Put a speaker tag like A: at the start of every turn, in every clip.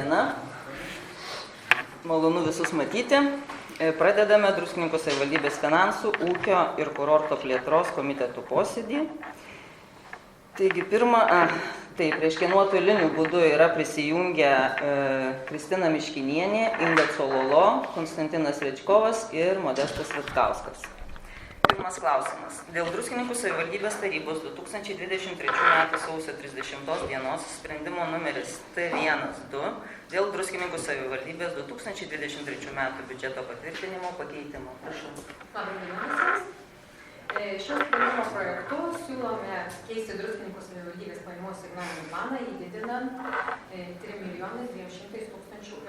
A: diena. Malonu visus matyti. Pradedame Druskininkų savivaldybės finansų, ūkio ir kurorto plėtros komitetų posėdį. Taigi reiškia nuotoliniu būdu yra prisijungę Kristina Miškinienė, Inga Cololo, Konstantinas Rečkovas ir Modestas Vitkauskas. Pirmas klausimas. Dėl Druskininkų savivaldybės tarybos 2023 m. sausio 30 dienos sprendimo numeris T12 dėl Druskininkų savivaldybės 2023 m. biudžeto patvirtinimo pakeitimo. Prašau.
B: Šios sprendimo projektu siūlome keisti Druskininkų savivaldybės pajamų asignavimų planą įdidinant 3 200 000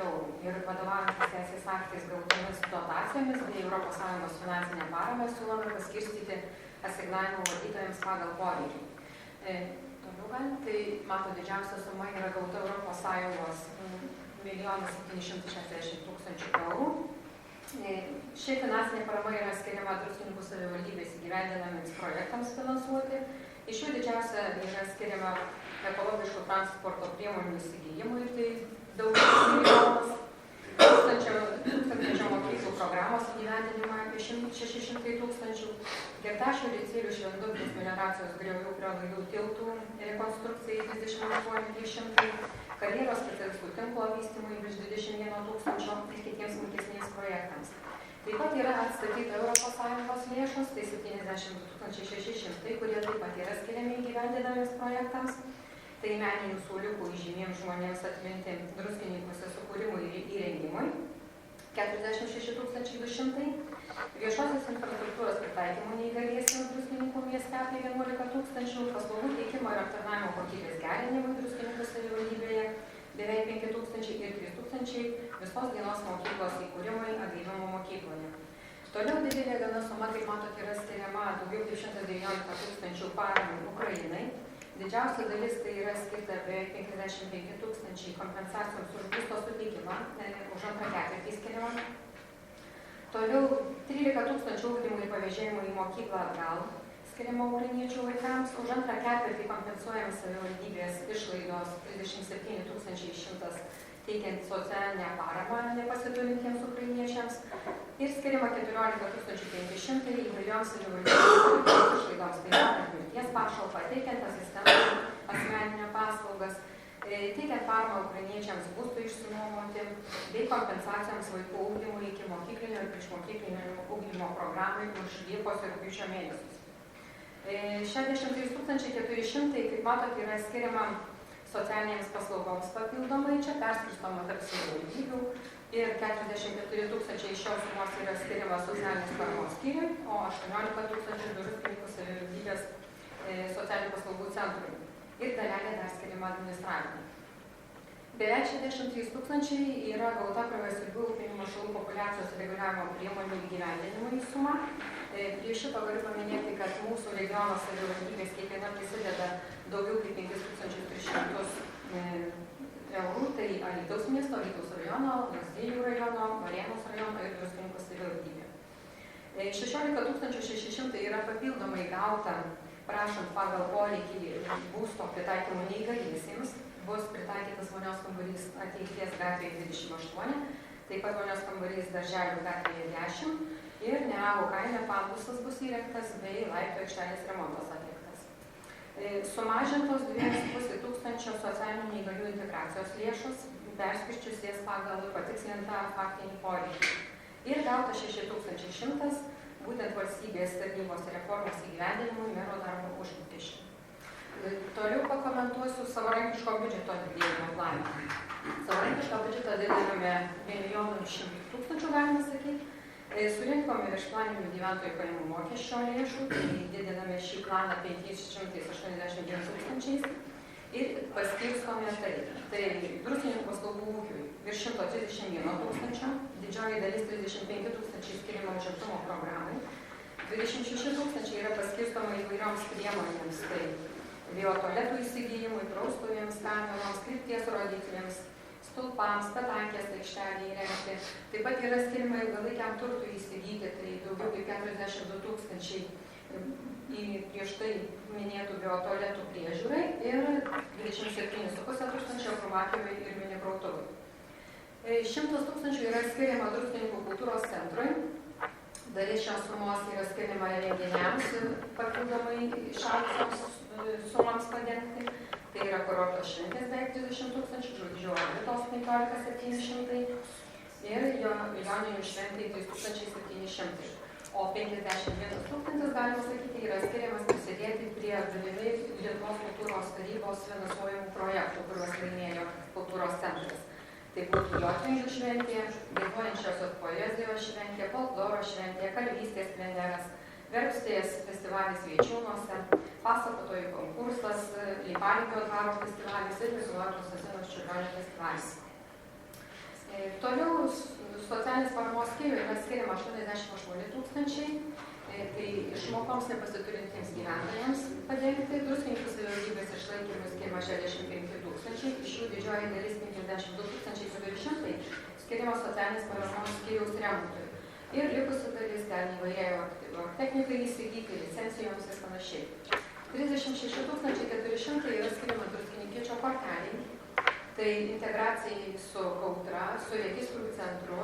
B: eurų ir vadovaujantis teisės aktais gautomis dotacijomis bei ES finansinę paramą siūlome paskirstyti asignavimų valdytojams pagal poreikį. Toliau galim, tai mato didžiausia suma yra gauta ES 1 760 000 eurų. Ši finansinė parama yra skiriama Druskininkų savivaldybės įgyvendinamiems projektams finansuoti. Iš jų didžiausia yra skiriama ekologiškų transporto priemonių įsigijimui, tai daugiau tūkstančio mokyklų programos įgyvendinimą apie 600 000, Girtašių Ricėlių Švendubrės melioracijos griovių prie laidų tiltų rekonstrukcijai 38 300, karjeros specialistų tinklo vystymui virš 21 000 ir kitiems smulkesniems projektams. Taip pat yra atstatyta ES lėšos, tai 72 600, kurie taip pat yra skiriami įgyvendinamiems projektams. Tai meninių suoliukų įžymiems žmonėms atminti Druskininkuose sukūrimui ir įrengimui 46 200, viešosios infrastruktūros pritaikymų neįgaliesiems Druskininkų mieste apie 11 000, paslaugų teikimo ir aptarnavimo kokybės gerinimui Druskininkų savivaldybėje beveik 5 000 ir 3 000 visos dienos mokyklos įkūrimui atgaivimo mokykloje. Toliau didelė gana suma, kaip matot, yra skiriama daugiau kaip 119 000 paramai Ukrainai. Didžiausia dalis tai yra skirta beveik 55 000 kompensacijoms už būsto suteikimą, už antrą ketvirtį skiriama. Toliau 13 000 ugdymui ir pavėžėjimui į mokyklą atgal skiriama ukrainiečių vaikams. Už antrą ketvirtį kompensuojama savivaldybės išlaidos 37 100 teikiant socialinę paramą nepasiturintiems ukrainiečiams ir skiriama 14 500 įvairioms savivaldybės išlaidoms, tai mirties pašalpą, teikiant asistentų asmeninio paslaugas, teikiant paramą ukrainiečiams būstų išsinuomoti bei kompensacijoms vaikų ugdymui iki mokyklinio ir priešmokyklinio ugdymo programai už Liepos ir rugpjūčio mėnesius. 63 400, kaip matot, yra skiriama socialinėms paslaugoms papildomai, čia perskirstoma tarp savivaldybių ir 44 000 iš šios sumos yra skiriama socialinės paramos skyriui, o 18 000 Druskininkų savivaldybės socialinių paslaugų centrui ir dalelė dar skiriama administravimui. Beveik 63 000 yra gauta progresyvių ūkinių mašalų populiacijos reguliavimo priemonių įgyvendinimui suma. Prie šito galiu paminėti, kad mūsų regiono savivaldybės kiekviena prisideda daugiau kaip 5300 eurų, tai Alytaus miesto, Alytaus rajono, Lazdijų rajono, Varėnos rajono ir Druskininkų savivaldybė. 16 600 yra papildomai gauta, prašant pagal poreikį būsto pritaikymų neįgaliesiems. Bus pritaikytas vonios kambarys Ateities gatvėje 28, taip pat vonios kambarys Darželių gatvėje 10 ir Neravo kaime pandusas bus įrengtas bei laiptų aikštelės remontas atliktas. Sumažintos 2,5 socialinių neįgalių integracijos lėšos, perskirčius jas pagal patikslintą faktinį poreikį. Ir gauta 6100 būtent valstybės tarnybos reformos įgyvendinimui mero darbo užmokesčiui. Toliau pakomentuosiu savarankiško biudžeto didėjimo planą. Savarankiško biudžeto didiname 1 100 000, galima sakyti. Surinkome viršplaninių gyventojų pajamų mokesčio lėšų, tai didiname šį planą 582 000 ir paskirstome tai Druskininkų paslaugų ūkiui virš 131 000, didžioji dalis 35 000 skiriama užimtumo programai, 26 000 yra paskirstoma įvairioms priemonėms, tai biotualetų įsigijimui, praustuvėms, kaminoms, krypties rodikliams, stulpams, patankės aikštelį įrengti. Taip pat yra skiriama ilgalaikiam turtui įsigyti, tai daugiau kaip 42 000 prieš tai minėtų biotualetų priežiūrai ir 27,5 tūkstančio akrobativai ir mini krautuvai. 100 000 yra skiriama Druskininkų kultūros centrui. Dalis šios sumos yra skiriama renginiams papildomai išaugusioms sumams padengti. Tai yra kurorto šventės beveik 30 000, žvaigždžių orbitos 15 700 ir joninių šventai 3700. O 51 000, galima sakyti, yra skiriamas prisidėti prie dalyviai Lietuvos kultūros tarybos finansuojamų projektų, kuriuos laimėjo kultūros centras. Tai būtų Jotvingių šventė, Dainuojančiosios poezijos šventė, folkloro šventė, kalvystės pleneras, verpstės festivalis Viečiūnuose, pasakotojų konkursas, Leipalingio dvaro festivalis ir Visuotos Asinos Čiurlionio festivalis. Toliau socialinės paramos skyriui yra skiriama 88 000, tai išmokoms nepasiturintiems gyventojams padengti. Druskininkų savivaldybės išlaikymui skiriama 65 000, iš jų didžioji dalis 52 400 skiriama socialinės paramos skyriaus remontui. Ir likusi dalis ten įvairiai technikai įsigyti, licencijoms ir panašiai. 36 400 yra skiriama druskininkiečio korteliai. Tai integracijai su Kautra, su registrų centru,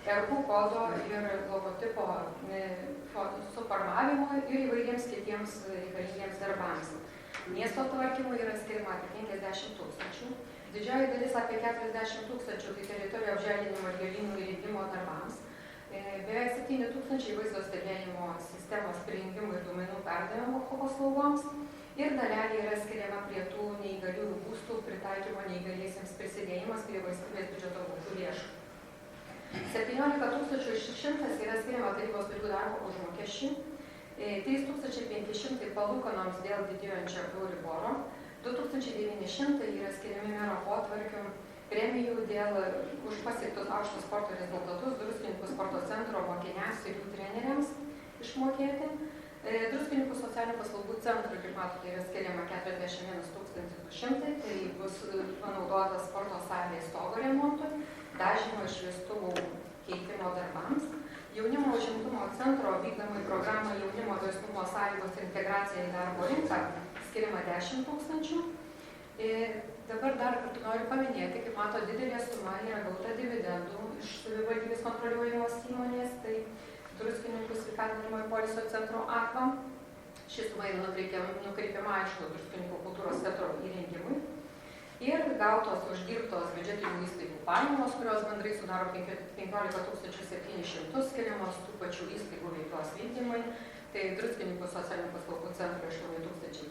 B: RQ kodo ir logotipo suformavimo ir įvairiems kitiems reikalingiems darbams. Miesto tvarkymui yra skirima apie 50 000. Didžioji dalis apie 40 000 tai teritorijų apželdinimo ir gėlynų įrengimo darbams. Beveik 7 000 vaizdo stebėjimo sistemos prijungimų ir duomenų perdavimo paslaugoms. Ir dalelė yra skiriama prie tų neįgaliųjų būstų pritaikymo neįgaliesiems prisidėjimas prie valstybės biudžeto būtų lėšų. 17 600 yra skiriama tarybos narių darbo užmokesčiui, 3500 palūkanoms dėl didėjančio Euriboro, 2900 yra skiriami mero potvarkių premijų dėl už pasiektus aukštus sporto rezultatus Druskininkų sporto centro mokiniams ir jų treneriams išmokėti. Druskininkų socialinių paslaugų centrui, kaip matote, yra skiriama 41 200, tai bus panaudotas sporto salės stogo remontui, dažymo šviestuvų keitimo darbams. Jaunimo užimtumo centro vykdomai programą jaunimo verslumo sąlygos ir integracija į darbo rinką skiriama 10 000. Dabar dar kartą noriu paminėti, kaip mato, didelė suma yra gauta dividendų iš savivaldybės kontroliuojamos įmonės, tai Druskininkų sveikatinimo ir poilsio centro AKVA. Ši suma yra nukreipiama, aišku, Druskininkų kultūros centro įrengimui. Ir gautos uždirbtos biudžetinių įstaigų pajamos, kurios bendrai sudaro 15 700, skiriamos tų pačių įstaigų veiklos vykdymai. Tai Druskininkų socialinių paslaugų centro 8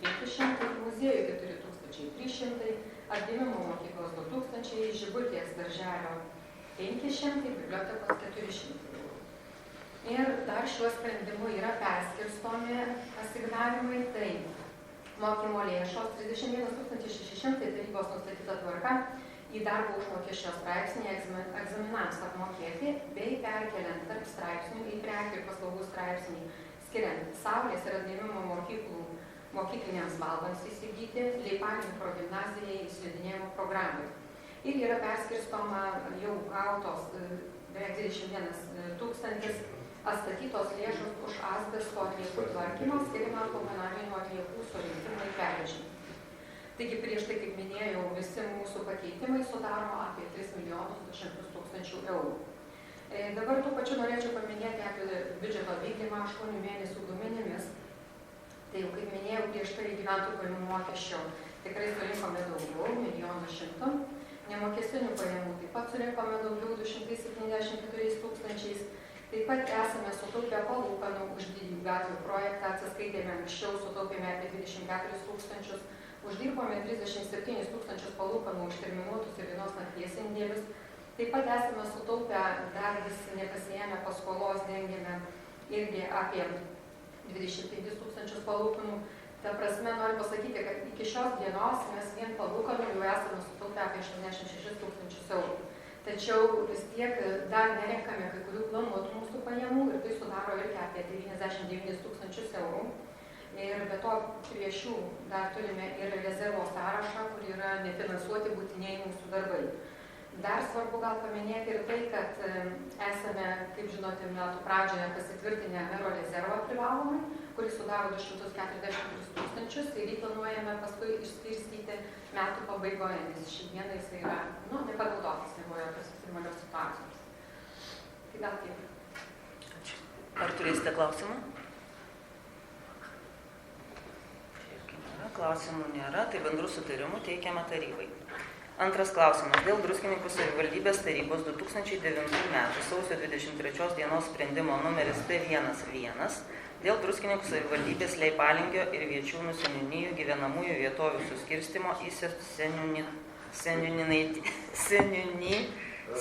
B: 500, muziejų 4 300, atgimimo mokyklos 2000, Žibutės darželio 500, bibliotekos 400. Ir dar šiuo sprendimu yra perskirstomi asignavimai, tai mokymo lėšos 31 600 tarybos nustatyta tvarka į darbo užmokesčio straipsnį egzaminams apmokėti bei perkeliant tarp straipsnių į prekių ir paslaugų straipsnį, skiriant saulės ir atgimimo mokykliniams baldams įsigyti, Leipalingio progimnazijai slidinėjimo programai. Ir yra perskirstoma jau gautos beveik 21 000 atstatytos lėšos už asbesto atliekų tvarkymą, skiriama komunalinių atliekų surinkimui ir pervežimui. Taigi prieš tai, kaip minėjau, visi mūsų pakeitimai sudaro apie 3 200 000 eurų. Dabar tuo pačiu norėčiau paminėti apie biudžeto vykdymą 8 mėnesių duomenimis. Tai jau, kaip minėjau, prieš tai gyventojų pajamų mokesčio tikrai surinkome daugiau, 1 100 000. Nemokestinių pajamų taip pat surinkome daugiau, 274 000. Taip pat esame sutaupę palūkanų už Didžiųjų gatvių projektą, atsiskaitėme anksčiau, sutaupėme apie 24 000, uždirbome 37 000 palūkanų už terminuotus ir vienos nakties indėlius. Taip pat esame sutaupę dar vis nepasiėmę paskolos, dengėme irgi apie 25 000 palūkanų. Ta prasme, noriu pasakyti, kad iki šios dienos mes vien palūkanų jau esame sutaupę apie 86 000 eurų. Tačiau vis tiek dar nerenkame kai kurių planuotų mūsų pajamų ir tai sudaro irgi apie 99 000 eurų. Ir be to prie šių dar turime ir rezervo sąrašą, kur yra nefinansuoti būtinieji mūsų darbai. Dar svarbu gal paminėti ir tai, kad esame, kaip žinote, metų pradžioje pasitvirtinę mero rezervą privalomai, kuris sudaro 243 000 ir jį planuojame paskui išskirstyti metų pabaigoje, nes šiandieną jis yra nepanaudotas, nebuvo jokios ekstremalios situacijos. Tai gal tiek.
A: Ačiū. Ar turėsite klausimų? Klausimų nėra, tai bendrų sutarimų teikiama tarybai. Antras klausimas. Dėl Druskininkų savivaldybės tarybos 2009 metų sausio 23 dienos sprendimo numeris T11 dėl Druskininkų savivaldybės Leipalingio ir Viečiūnų seniūnijų gyvenamųjų vietovių suskirstymo į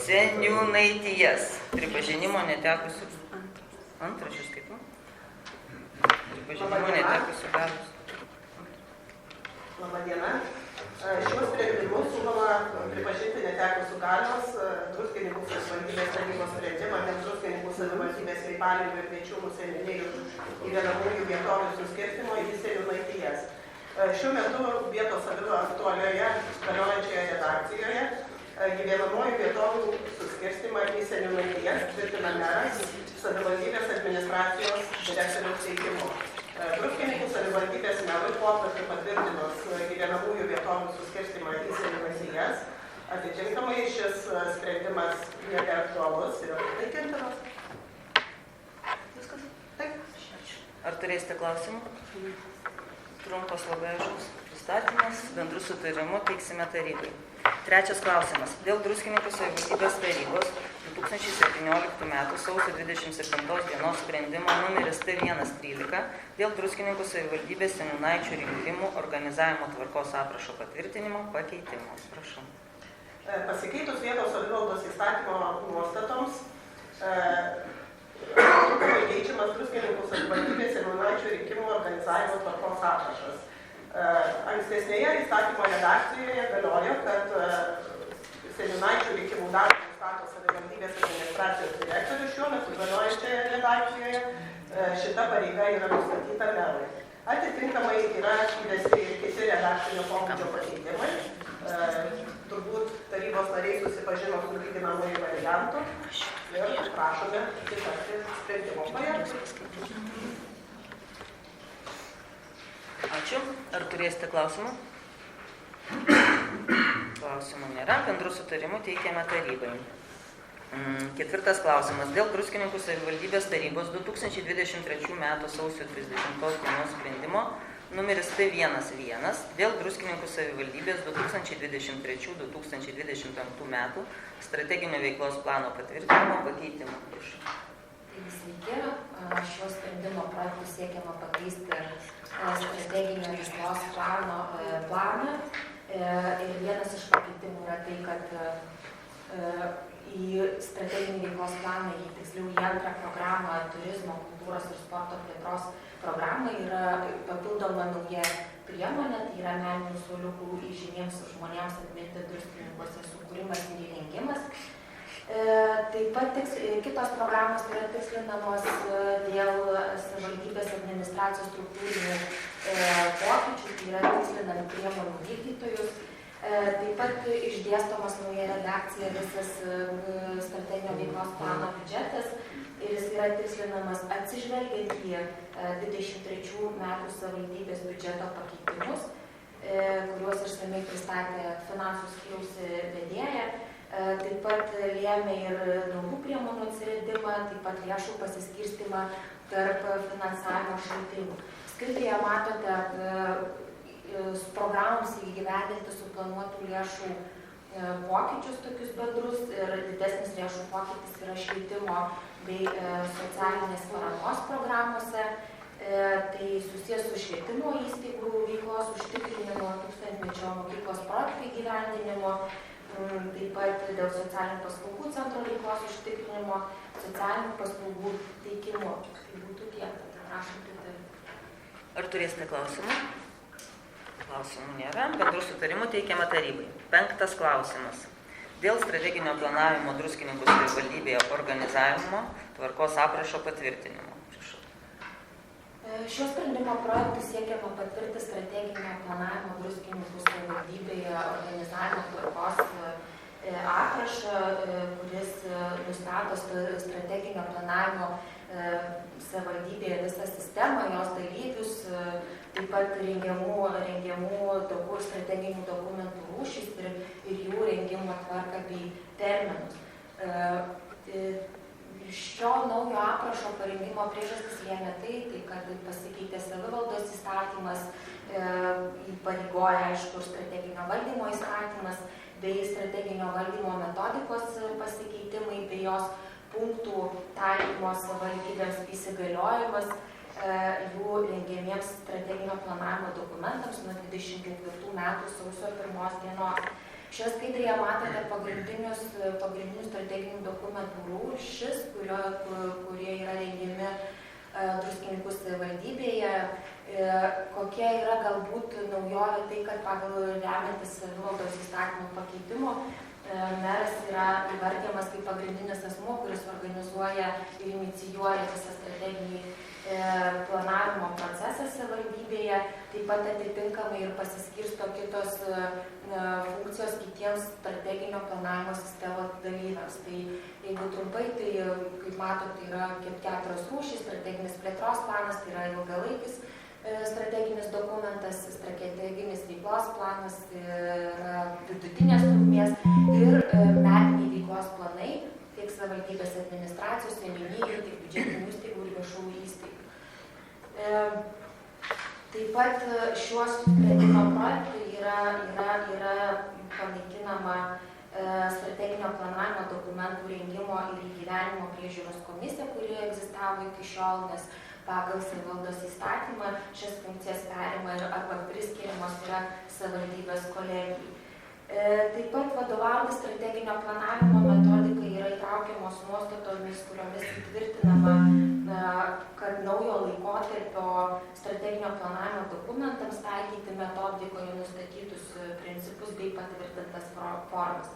A: seniūnaitijas pripažinimo netekusių. Antrašis kaip? Pripažinimo netekusių galios.
C: Labadiena. Šiuo sprendimu siūloma pripažinti netekusių galios Druskininkų savivaldybės tarybos sprendimą dėl Druskininkų savivaldybės Leipalingio ir Viečiūnų seniūnijų gyvenamųjų vietovių suskirstymo į seniūnaitijas. Šiuo metu vietos aktualioje galiojančioje redakcijoje gyvenamųjų vietovių suskirstymą į seniūnaitijas tvirtina meras savivaldybės administracijos direktoriaus teikimu. Druskininkų savivaldybės merui potvarkiu patvirtinus gyvenamųjų vietovių suskirstymą į seniūnaitijas, atitinkamai šis sprendimas nebeaktualus ir panaikintinas.
A: Viskas? Taip. Ar turėsite klausimų? Trumpas labai aiškus pristatymas, bendrų sutarimų teiksime tarybai. Trečias klausimas. Dėl Druskininkų savivaldybės tarybos 2017 m. sausio 27 dienos sprendimo numeris T113 dėl Druskininkų savivaldybės seniūnaičių rinkimų organizavimo tvarkos aprašo patvirtinimo pakeitimo. Prašau.
C: Pasikeitus vietos savivaldos įstatymo nuostatoms, keičiamas Druskininkų savivaldybės seniūnaičių rinkimų organizavimo tvarkos aprašas. Ankstesnėje įstatymo redakcijoje galiojo, kad seniūnaičių rinkimų darbą nustato savivaldybės administracijos direktorius. Šiuo metu galiojančioje redakcijoje šita pareiga yra nustatyta merui. Atitinkamai yra įvesti ir kiti redakcinio pobūdžio pakeitimai. Turbūt tarybos nariai susipažino su lyginamųjų variantų ir prašome pritarti sprendimo projektui.
A: Ačiū. Ar turėsite klausimų? Klausimų nėra. Bendrų sutarimų teikiame tarybai. Ketvirtas klausimas. Dėl Druskininkų savivaldybės tarybos 2023 m. sausio 30 dienos sprendimo numeris T11 dėl Druskininkų savivaldybės 2023-2025 metų strateginio veiklos plano patvirtinimo pakeitimo.
D: Sveiki, šiuo sprendimo projektu siekiama pakeisti strateginio veiklos planą ir vienas iš pakeitimų yra tai, kad į strateginį veiklos planą, tiksliau į antrą programą turizmo, kultūros ir sporto plėtros programą yra papildoma nauja priemonė, tai yra meninių suoliukų įžymiems žmonėms atminti druskininkuose sukūrimas ir įrengimas. Taip pat kitos programos yra tikslinamos dėl savivaldybės administracijos struktūrinių pokyčių, tai yra tikslinant priemonių vykdytojus. Taip pat išdėstomas nauja redakcija visas strateginio veiklos plano biudžetas ir jis yra tikslinamas atsižvelgiant į 23 metų savivaldybės biudžeto pakeitimus, kuriuos išsamei pristatė finansų skyriaus vedėja. Taip pat lėmė ir naujų priemonių atsiradimą, taip pat lėšų pasiskirstimą tarp finansavimo šaltinių. Skaidrėje matote programoms įgyvendinti suplanuotų lėšų pokyčius tokius bendrus ir didesnis lėšų pokytis yra švietimo bei socialinės paramos programuose. Tai susijęs su švietimo įstaigų veiklos užtikrinimu, tūkstantmečio mokyklos projektų įgyvendinimo, taip pat dėl socialinių paslaugų centro veiklos užtikrinimo, socialinių paslaugų teikimo. Tai būtų tiek, tad prašom pritarti.
A: Ar turėsite klausimų? Klausimų nėra. Bendrų sutarimų teikiama tarybai. Penktas klausimas. Dėl strateginio planavimo Druskininkų savivaldybėje organizavimo tvarkos aprašo patvirtinimo.
D: Šiuo sprendimo projektu siekiama patvirtinti strateginio planavimo Druskininkų savivaldybėje organizavimo tvarkos aprašą, kuris nustato strateginio planavimo savivaldybėje visą sistemą, jos dalyvius, taip pat rengiamų strateginių dokumentų rūšis ir jų rengimo tvarką bei terminus. Šio naujo aprašo parengimo priežastis lėmė tai, kad pasikeitė savivaldos įstatymas, įpareigoja, aišku, strateginio valdymo įstatymas, bei strateginio valdymo metodikos pasikeitimai, bei jos punktų taikymo savivaldybėms įsigaliojimas jų rengiamiems strateginio planavimo dokumentams nuo 24 metų sausio 1 dienos. Šioje skaidrėje matote pagrindinius strateginių dokumentų rūšis, kurie yra rengiami Druskininkų savivaldybėje. Kokia yra galbūt naujovė tai, kad pagal remiantis savivaldos įstatymų pakeitimo meras yra įvardyjamas kaip pagrindinis asmuo, kuris organizuoja ir inicijuoja visą strateginį planavimo procesą savivaldybėje, taip pat atitinkamai ir pasiskirsto kitos funkcijos kitiems strateginio planavimo sistemos dalyviams. Tai jeigu trumpai, tai kaip matote, yra 4 rūšys: strateginis plėtros planas, tai yra ilgalaikis strateginis dokumentas, strateginis veiklos planas, yra vidutinės trukmės ir metiniai veiklos planai tiek savivaldybės administracijos, seniūnijų, tiek biudžetinių įstaigų ir viešųjų įstaigų. Taip pat šiuos sprendimo projektui yra panaikinama strateginio planavimo dokumentų rengimo ir įgyvenimo priežiūros komisija, kuri egzistavo iki šiol, nes pagal savivaldos įstatymą šias funkcijas perima arba priskiriamos yra savivaldybės kolegijai. Taip pat vadovaujantis strateginio planavimo metodikai yra įtraukiamos nuostatomis, kuriomis įtvirtinama, kad naujo laikotarpio strateginio planavimo dokumentams taikyti metodikoje nustatytus principus bei patvirtintas formas.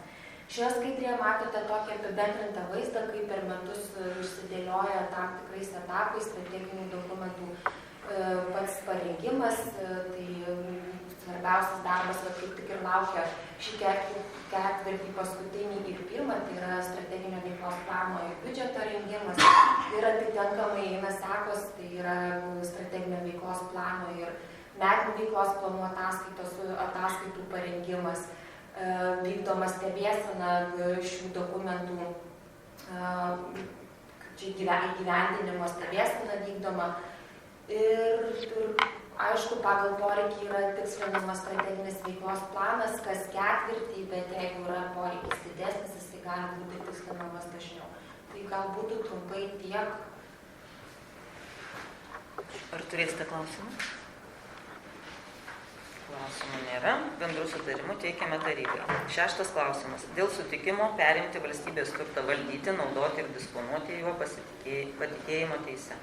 D: Šioje skaidrėje matote tokį apibendrintą vaizdą, kaip per metus išsidėlioja tam tikrais etapais strateginių dokumentų pats parengimas. Tai svarbiausias darbas, kaip tik ir laukia šį ketvirtį paskutinį ir pirmą, tai yra strateginio veiklos plano ir biudžeto rengimas. Ir atitinkamai eina sekos, tai yra strateginio veiklos plano ir metinių veiklos planų ataskaitų parengimas, vykdoma stebėsena šių dokumentų įgyvendinimo stebėsena vykdoma. Ir aišku, pagal poreikį yra tikslinamas strateginis veiklos planas kas ketvirtį, bet jeigu yra poreikis didesnis, jis gali būti tikslinamas dažniau. Tai gal būtų trumpai tiek.
A: Ar turėsite klausimų? Klausimų nėra. Bendrų sutarimų teikiame tarybai. 6 klausimas. Dėl sutikimo perimti valstybės turtą valdyti, naudoti ir disponuoti juo patikėjimo teise.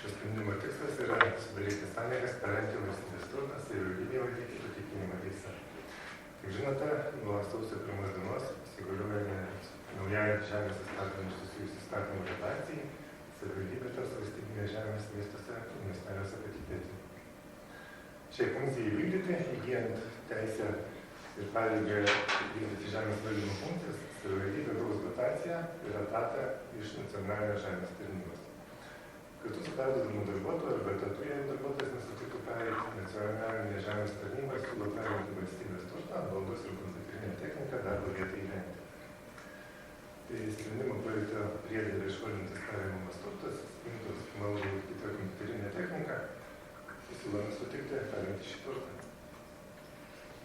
E: Šio sprendimo tikslas yra sudaryti sąlygas perimti valstybės turtą savivaldybėje valdyti patikėjimo teise. Kaip žinote, nuo sausio 1 dienos įsigalioja naujai žemės įstatymų susijusių įstatymų redakcijai, savivaldybė tos valstybinės žemės miestuose ir miesteliuose patikėti. Šiai funkcijai vykdyti, įgyjant teisę ir pareigą vykdyti žemės valdymo funkcijas, savivaldybė gaus dotaciją ir etatą iš nacionalinės žemės tarnybos. Kartu su perduodamu darbuotoju arba etatu, jeigu darbuotojas nesutiktų pereiti, nacionalinė žemės tarnyba siūlo perimti valstybės turtą, baldus ir kompiuterinę techniką darbo vietai įrengti. Tai sprendimo projekto priede yra išvardintas perimamas turtas, spintos, baldų ir kita kompiuterinė technika. Siūlome sutikti perimti šį turtą.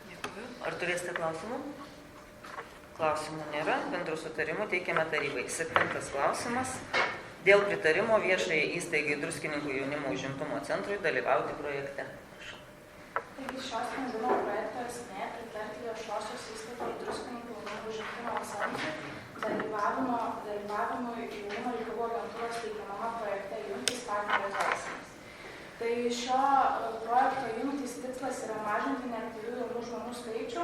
A: Dėkui. Ar turėsite klausimų? Klausimų nėra. Bendrų sutarimų teikiame tarybai. 7 klausimas. Dėl pritarimo viešai įstaigai Druskininkų jaunimo užimtumo centrui dalyvauti projekte.
F: Taigi šios sprendimo projekto esmė pritarti viešosios įstaigos Druskininkų jaunimo užimtumo centrui dalyvavimui jaunimo reikalų agentūros teikiamame projekte jungtis partnerio teisėmis. Tai šio projekto jungtis tikslas yra mažinti neaktyvių jaunų žmonių skaičių,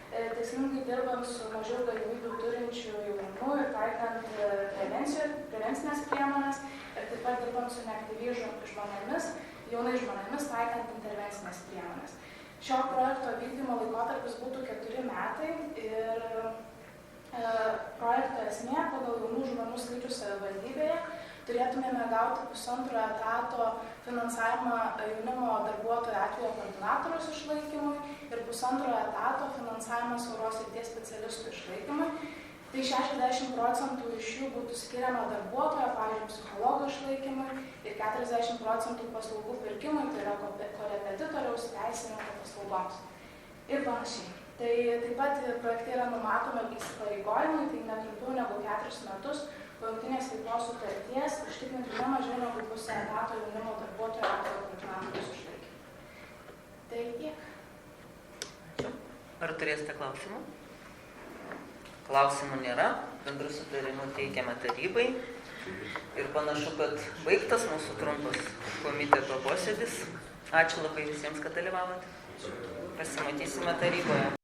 F: tikslingai dirbant su mažiau galimybių turinčių jaunimų ir taikant prevencinės priemonės ir taip pat dirbant su neaktyviais žmonėmis, jaunais žmonėmis, taikant intervencinės priemonės. Šio projekto vykdymo laikotarpis būtų 4 metai ir projekto esmė pagal jaunų žmonių skaičių savivaldybėje turėtumėme gauti 1,5 etato finansavimą jaunimo darbuotojų atvejo koordinatoriaus išlaikymui ir 1,5 etato finansavimą siauros srities specialistų išlaikymui. Tai 60% iš jų būtų skiriama darbuotojo, pavyzdžiui, psichologo išlaikymui ir 40% paslaugų pirkimui, tai yra korepetitoriaus, teisininko paslaugoms ir panašiai. Tai taip pat projekte yra numatomi įsipareigojimai, tai netrumpiau negu 4 metus po jungtinės veiklos sutarties užtikrinti ne mažiau negu pusę etato jaunimo darbuotojo atvejo koordinatoriaus išlaikymui. Tai tiek.
A: Ar turėsite klausimų? Klausimų nėra, bendru sutarimu teikiame tarybai ir panašu, kad baigtas mūsų trumpas komiteto posėdis. Ačiū labai visiems, kad dalyvavote. Pasimatysime taryboje.